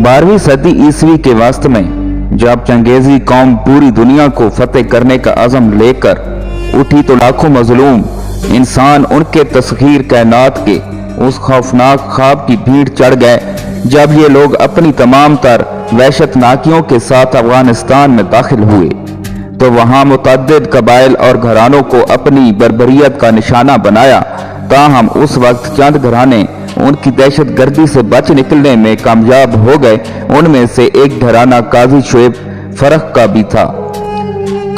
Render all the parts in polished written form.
12वीं सदी ईस्वी के वस्त में जब चंगेजी कौम पूरी दुनिया को फतेह करने का अज़म लेकर उठी तो लाखों मजलूम इंसान उनके तस्खीर कायनात के उस खौफनाक ख्वाब की भीड़ चढ़ गए जब ये लोग अपनी तमाम तर वहशतनाकियों के साथ अफगानिस्तान में दाखिल हुए तो वहाँ मुतअद्दिद कबाइल और घरानों को अपनी बर्बरियत का निशाना बनाया। ताहम उस वक्त चंद घराने उनकी दहशत गर्दी से बच निकलने में कामयाब हो गए। उनमें से एक घराना काजी शुएब फरख का भी था।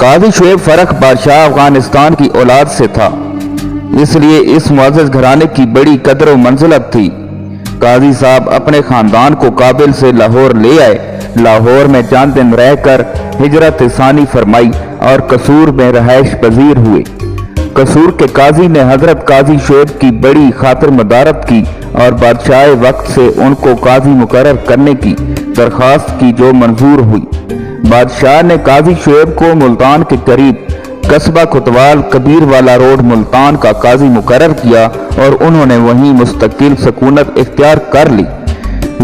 काजी शुएब फरख बादशाह अफगानिस्तान की औलाद से था, इसलिए इस मुअज़्ज़ज़ घराने की बड़ी कदर व मंजिलत थी। काजी साहब अपने खानदान को काबिल से लाहौर ले आए। लाहौर में चंद दिन रहकर हिजरत सानी फरमाई और कसूर में रहायश पजीर हुए। कसूर के काजी ने हजरत काजी शुएब की बड़ी खातिर मदारत की और बादशाह वक्त से उनको काजी मुकर्रर करने की दरख्वास्त की, जो मंजूर हुई। बादशाह ने काजी शुएब को मुल्तान के करीब कस्बा कोतवाल कबीर वाला रोड मुल्तान का काजी मुकर्रर किया और उन्होंने वहीं मुस्तकिल सकूनत इख्तियार कर ली।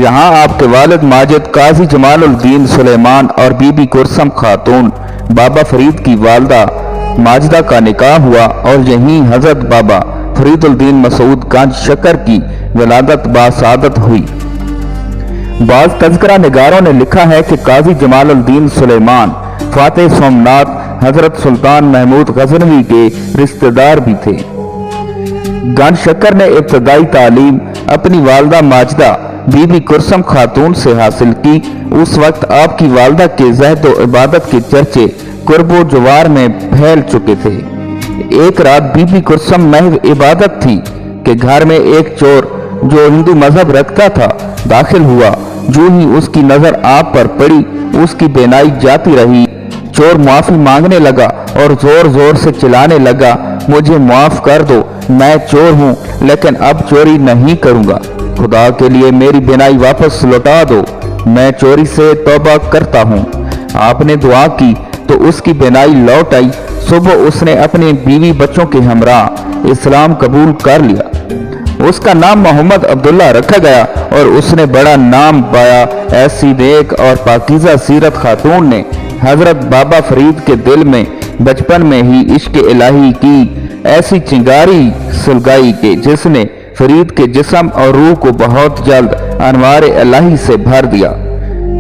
यहाँ आपके वालिद माजिद काजी जमालुद्दीन सुलेमान और बीबी कुरसम खातून बाबा फरीद की वालदा माजिदा का निकाह हुआ और यहीं हजरत बाबा फरीदुद्दीन मसूद गंज शक्कर की विलादत बासादत हुई। बाज़ तज़किरा निगारों ने लिखा है कि काजी जमालुद्दीन सुलेमान फातेह सोमनाथ हजरत सुल्तान महमूद गजनवी के रिश्तेदार भी थे। गंज शक्कर ने इब्तदाई तालीम अपनी वालदा माजिदा बीबी कुरसम खातून से हासिल की। उस वक्त आपकी वालदा के ज़हद व इबादत के चर्चे कुर्बो जवार में फैल चुके थे। एक रात बीबी कुरसम महज इबादत थी कि घर में एक चोर जो हिंदू मजहब रखता था दाखिल हुआ। जो ही उसकी नजर आप पर पड़ी उसकी बेनाई जाती रही। चोर माफी मांगने लगा और जोर जोर से चिल्लाने लगा, मुझे माफ कर दो, मैं चोर हूँ लेकिन अब चोरी नहीं करूँगा। खुदा के लिए मेरी बेनाई वापस लौटा दो, मैं चोरी से तौबा करता हूँ। आपने दुआ की तो उसकी बेनाई लौट आई। सुबह उसने अपने बीवी बच्चों के हमरा इस्लाम कबूल कर लिया। उसका नाम मोहम्मद अब्दुल्ला रखा गया और उसने बड़ा नाम पाया। ऐसी नेक और पाकीज़ा सीरत खातून ने हजरत बाबा फरीद के दिल में बचपन में ही इश्क इलाही की ऐसी चिंगारी सुलगाई कि जिसने फरीद के जिस्म और रूह को बहुत जल्द अनवार इलाही से भर दिया।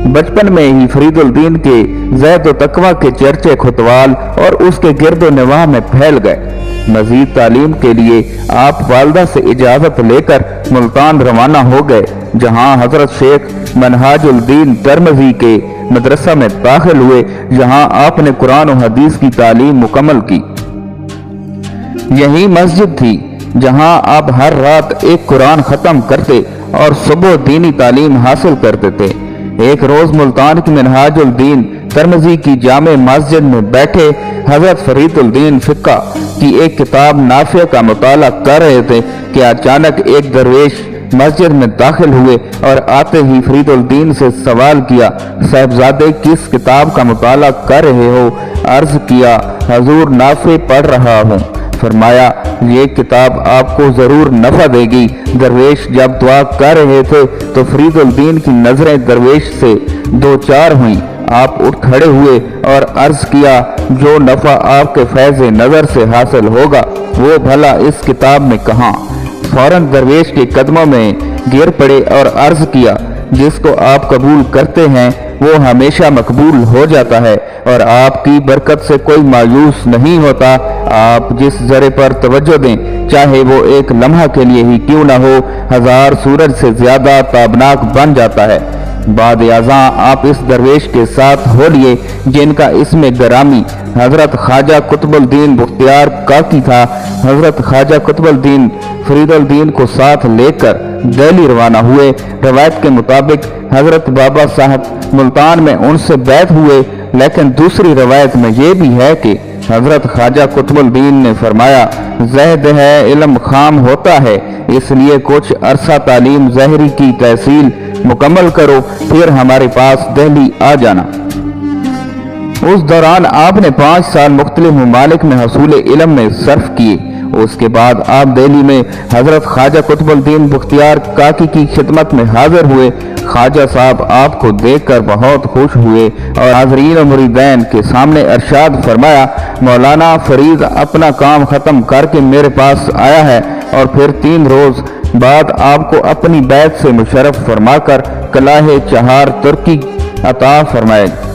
बचपन में ही फरीदुद्दीन के ज़हद व तकवा के चर्चे खुतवाल और उसके गिरदो निवाह में फैल गए। मजीद तालीम के लिए आप वालदा से इजाज़त लेकर मुल्तान रवाना हो गए, जहाँ हजरत शेख मनहाजुद्दीन तिरमिज़ी के मदरसा में दाखिल हुए, जहाँ आपने कुरान और हदीस की तालीम मुकम्मल की। यही मस्जिद थी जहाँ आप हर रात एक कुरान ख़त्म करते और सुबह दीनी तालीम हासिल करते थे। एक रोज़ मुल्तान की मनहाजुद्दीन तिरमिज़ी की जामे मस्जिद में बैठे हजरत फरीदुद्दीन फिक्का की एक किताब नाफिया का मुताला कर रहे थे कि अचानक एक दरवेश मस्जिद में दाखिल हुए और आते ही फरीदुद्दीन से सवाल किया, साहबजादे किस किताब का मुताला कर रहे हो? अर्ज किया, हजूर नाफे पढ़ रहा हूँ। फरमाया, ये किताब आपको जरूर नफा देगी। दरवेश जब दुआ कर रहे थे तो फरीदुद्दीन की नजरें दरवेश से दो चार हुई। आप उठ खड़े हुए और अर्ज किया, जो नफा आपके फैज़ नजर से हासिल होगा वो भला इस किताब में कहाँ? फौरन दरवेश के कदमों में गिर पड़े और अर्ज किया, जिसको आप कबूल करते हैं वो हमेशा मकबूल हो जाता है और आपकी बरकत से कोई मायूस नहीं होता। आप जिस जरे पर तवज्जो दें, चाहे वो एक लम्हा के लिए ही क्यों ना हो, 1000 सूरज से ज्यादा ताबनाक बन जाता है। बाद अज़ां आप इस दरवेश के साथ हो लिए जिनका इसमें गरामी हजरत ख्वाजा कुतुबुद्दीन बख्तियार काकी था। हजरत ख्वाजा कुतुबुद्दीन फरीदुद्दीन को साथ लेकर दिल्ली रवाना हुए। रवायत के मुताबिक हजरत बाबा साहब मुल्तान में उनसे बैत हुए, लेकिन दूसरी रवायत में ये भी है कि हजरत ख्वाजा कुतुबुद्दीन ने फरमाया, ज़हद है इल्म खाम होता है, इसलिए कुछ अरसा तालीम ज़हरी की तहसील मुकम्मल करो, फिर हमारे पास दिल्ली आ जाना। उस दौरान आपने 5 साल मुख्तलिफ ममालिक में हसूल इल्म में सर्फ किए उसके बाद आप दिल्ली में हजरत ख्वाजा कुतुबुद्दीन बख्तियार काकी की खिदमत में हाजिर हुए। ख्वाजा साहब आपको देखकर बहुत खुश हुए और हाज़रीन और मुरीदैन के सामने इरशाद फरमाया, मौलाना फरीद अपना काम ख़त्म करके मेरे पास आया है और फिर 3 रोज़ बाद आपको अपनी बैत से मुशर्रफ फरमाकर कलाहे चहार तुर्की अता फरमाएगा।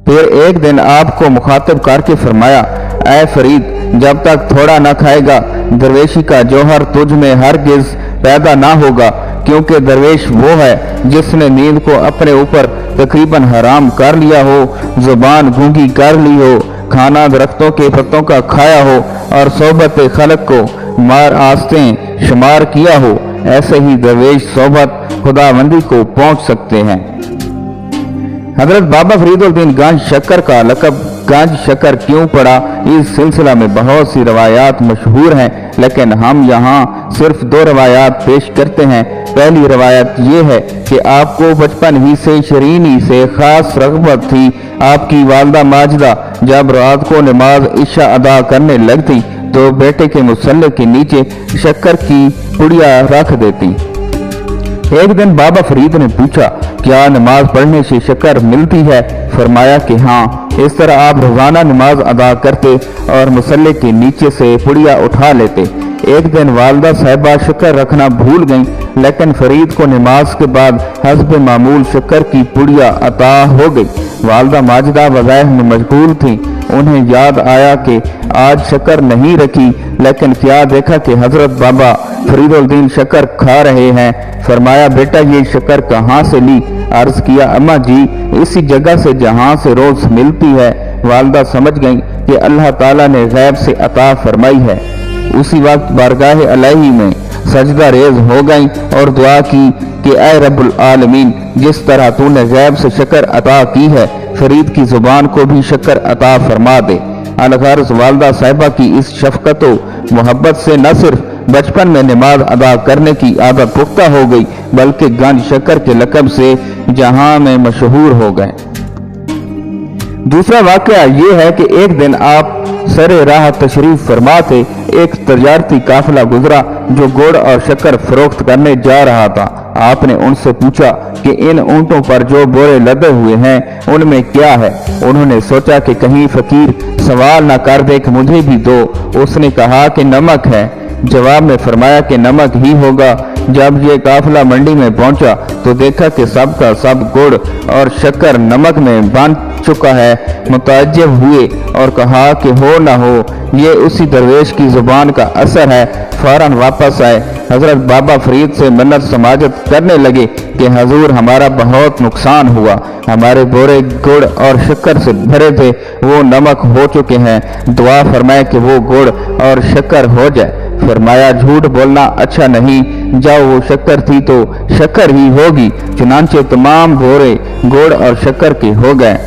फिर एक दिन आपको मुखातिब करके फरमाया, ऐ फरीद, जब तक थोड़ा न खाएगा दरवेशी का जौहर तुझ में हरगिज पैदा ना होगा, क्योंकि दरवेश वो है जिसने नींद को अपने ऊपर तकरीबन हराम कर लिया हो, जुबान गूंगी कर ली हो, खाना दरख्तों के पत्तों का खाया हो और सोबत खलक को मार आस्तें शुमार किया हो। ऐसे ही दरवेश सोबत खुदाबंदी को पहुंच सकते हैं। हजरत बाबा फरीदुद्दीन गंज शक्कर का लक़ब गंज शक्कर क्यों पड़ा, इस सिलसिला में बहुत सी रवायात मशहूर हैं, लेकिन हम यहाँ सिर्फ 2 रवायात पेश करते हैं। पहली रवायत ये है कि आपको बचपन ही से शरीनी से खास रग़बत थी। आपकी वालदा माजिदा जब रात को नमाज इशा अदा करने लगती तो बेटे के मुसल्ले के नीचे शक्कर की पुड़िया रख देती। एक दिन बाबा फरीद ने पूछा, क्या नमाज पढ़ने से शक्कर मिलती है? फरमाया कि हाँ। इस तरह आप रोजाना नमाज अदा करते और मुसल्ले के नीचे से पुड़िया उठा लेते। एक दिन वालदा साहिबा शक्कर रखना भूल गईं, लेकिन फरीद को नमाज के बाद हस्ब मामूल शक्कर की पुड़िया अता हो गई। वालदा माजिदा वज़ाइफ में मशगूल थी। उन्हें याद आया कि आज शक्कर नहीं रखी, लेकिन क्या देखा कि हजरत बाबा फरीदुद्दीन शक्कर खा रहे हैं। फरमाया, बेटा ये शक्कर कहाँ से ली? अर्ज किया, अम्मा जी इसी जगह से जहाँ से रोज मिलती है। वालदा समझ गई कि अल्लाह ताला ने गैब से अता फरमाई है। उसी वक्त बारगाह इलाही में सजदा रेज हो गई और दुआ की कि ऐ रब्बुल आलमीन, जिस तरह तूने गैब से शक्कर अता की है, फरीद की जुबान को भी शक्कर अता फरमा दे। अलगर्ज वालदा साहिबा की इस शफकत व मोहब्बत से न सिर्फ बचपन में नमाज अदा करने की आदत पुख्ता हो गई, बल्कि गंज शक्कर के लक़ब से जहां में मशहूर हो गए। दूसरा वाक़या ये है कि एक दिन आप सरे राह तशरीफ फरमा थे। एक तजारती काफिला गुजरा जो गुड़ और शक्कर फरोख्त करने जा रहा था। आपने उनसे पूछा कि इन ऊंटों पर जो बोरे लदे हुए हैं उनमें क्या है? उन्होंने सोचा कि कहीं फकीर सवाल न कर दे कि मुझे भी दो। उसने कहा कि नमक है। जवाब में फरमाया कि नमक ही होगा। जब ये काफिला मंडी में पहुंचा तो देखा कि सब का सब गुड़ और शक्कर नमक में बन चुका है। मुताज्जिब हुए और कहा कि हो ना हो ये उसी दरवेश की जुबान का असर है। फौरन वापस आए, हजरत बाबा फरीद से मन्नत समाजत करने लगे कि हजूर हमारा बहुत नुकसान हुआ, हमारे बोरे गुड़ और शक्कर से भरे थे, वो नमक हो चुके हैं, दुआ फरमाए कि वो गुड़ और शक्कर हो जाए। फरमाया, झूठ बोलना अच्छा नहीं, जाओ वो शक्कर थी तो शक्कर ही होगी। चुनांचे तमाम बोरे गुड़ और शक्कर के हो गए।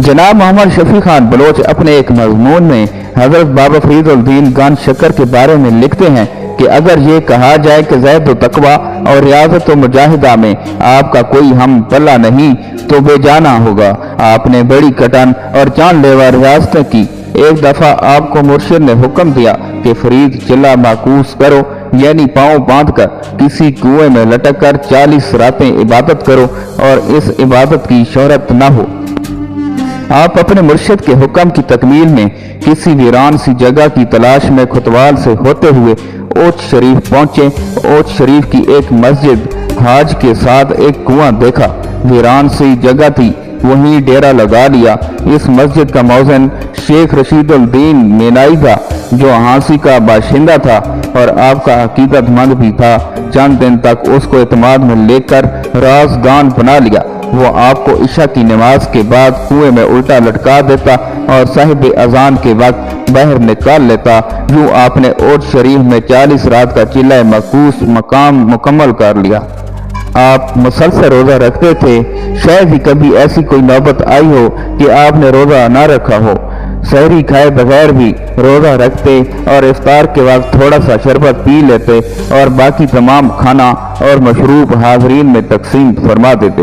जनाब मोहम्मद शफी खान बलोच अपने एक मजमून में हजरत बाबा फरीदुद्दीन गंज शक्कर के बारे में लिखते हैं कि अगर ये कहा जाए कि ज़ैद तकवा और रियाजत मुजाहिदा में आपका कोई हम पल्ला नहीं तो बेजाना होगा। आपने बड़ी कटन और जानलेवा रियासतें की। एक दफा आपको मुर्शिद ने हुक्म दिया कि फरीद चिल्ला माकूस करो, यानी पांव बांधकर किसी कुएं में लटक कर 40 रातें इबादत करो और इस इबादत की शोहरत न हो। आप अपने मुर्शिद के हुक्म की तकमील में किसी वीरान सी जगह की तलाश में खुतवाल से होते हुए ओच शरीफ पहुंचे। ओच शरीफ की एक मस्जिद हाज के साथ एक कुआं देखा। वीरान सी जगह थी, वहीं डेरा लगा लिया। इस मस्जिद का मौज़िन शेख रशीदुद्दीन मेनाई था, जो हांसी का बाशिंदा था और आपका हकीकतमंद भी था। चंद दिन तक उसको एतमाद में लेकर राजगान बना लिया। वो आपको इशा की नमाज के बाद कुएं में उल्टा लटका देता और साहिब अजान के वक्त बाहर निकाल लेता। यूं आपने ओट शरीफ में 40 रात का चिल्ला मकूस मकाम मुकम्मल कर लिया। आप मुसलसल रोजा रखते थे। शायद ही कभी ऐसी कोई नौबत आई हो कि आपने रोजा ना रखा हो। सहरी खाए बगैर भी रोज़ा रखते और इफ्तार के वक्त थोड़ा सा शरबत पी लेते और बाकी तमाम खाना और मशरूब हाजरीन में तकसीम फरमा देते।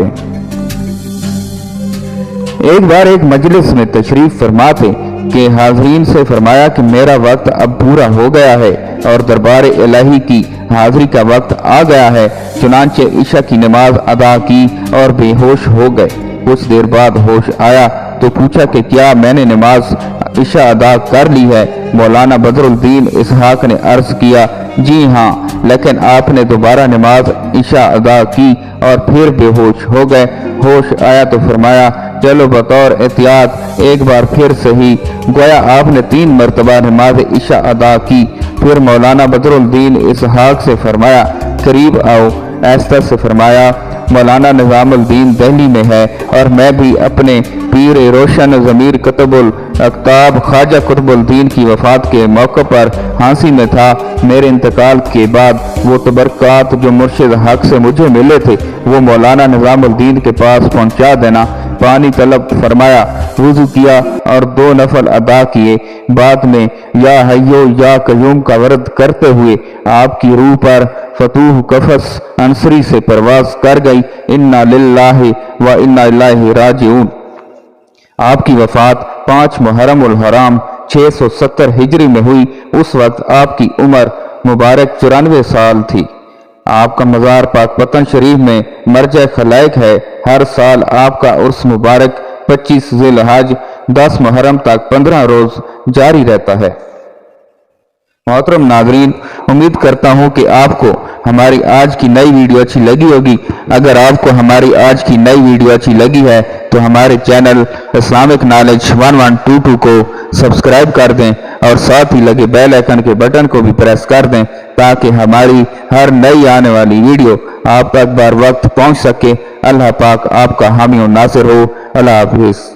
एक बार एक मजलिस में तशरीफ फरमा थे कि हाजरीन से फरमाया कि मेरा वक्त अब पूरा हो गया है और दरबार इलाही की हाजिरी का वक्त आ गया है। चुनांचे इशा की नमाज अदा की और बेहोश हो गए। कुछ देर बाद होश आया तो पूछा कि क्या मैंने नमाज इशा अदा कर ली है? मौलाना बदरुद्दीन इसहाक ने अर्ज किया, जी हाँ, लेकिन आपने दोबारा नमाज इशा अदा की और फिर बेहोश हो गए। होश आया तो फरमाया, चलो बतौर एहतियात एक बार फिर सही। गोया आपने 3 मरतबा नमाज इशा अदा की। फिर मौलाना बदरुद्दीन इसहाक से फरमाया, करीब आओ। ऐसा से फरमाया, मौलाना निजामुद्दीन दिल्ली में है और मैं भी अपने पीर रोशन ज़मीर कुतुबुल अक्ताब ख्वाजा कुतुबुद्दीन की वफ़ात के मौके पर हांसी में था। मेरे इंतकाल के बाद वो तबरकात जो मुर्शिद हक से मुझे मिले थे वो मौलाना निजामुद्दीन के पास पहुंचा देना। पानी तलब फरमाया, वुज़ू किया और 2 नफल अदा किए। बाद में या हय्यो या कयूम का वर्द करते हुए आपकी रूह पर फतूह कफस अंसरी से परवाज कर गई। इन्ना लिल्लाहि व इन्ना इलैहि राजिऊन। आपकी वफात 5 मुहर्रमुल हराम 670 हिजरी में हुई। उस वक्त आपकी उम्र मुबारक 94 साल थी। आपका मज़ार पाकपतन शरीफ में मरजा खलाइक है। हर साल आपका उर्स मुबारक 25 ज़िलहज 10 मुहर्रम तक 15 रोज जारी रहता है। मोहतरम नाज़रीन, उम्मीद करता हूँ कि आपको हमारी आज की नई वीडियो अच्छी लगी होगी। अगर आपको हमारी आज की नई वीडियो अच्छी लगी है तो हमारे चैनल इस्लामिक नॉलेज 1122 को सब्सक्राइब कर दें और साथ ही लगे बेल आइकन के बटन को भी प्रेस कर दें ताकि हमारी हर नई आने वाली वीडियो आप तक बर वक्त पहुंच सके। अल्लाह पाक आपका हामी और नासिर हो। अल्लाह हाफिज़।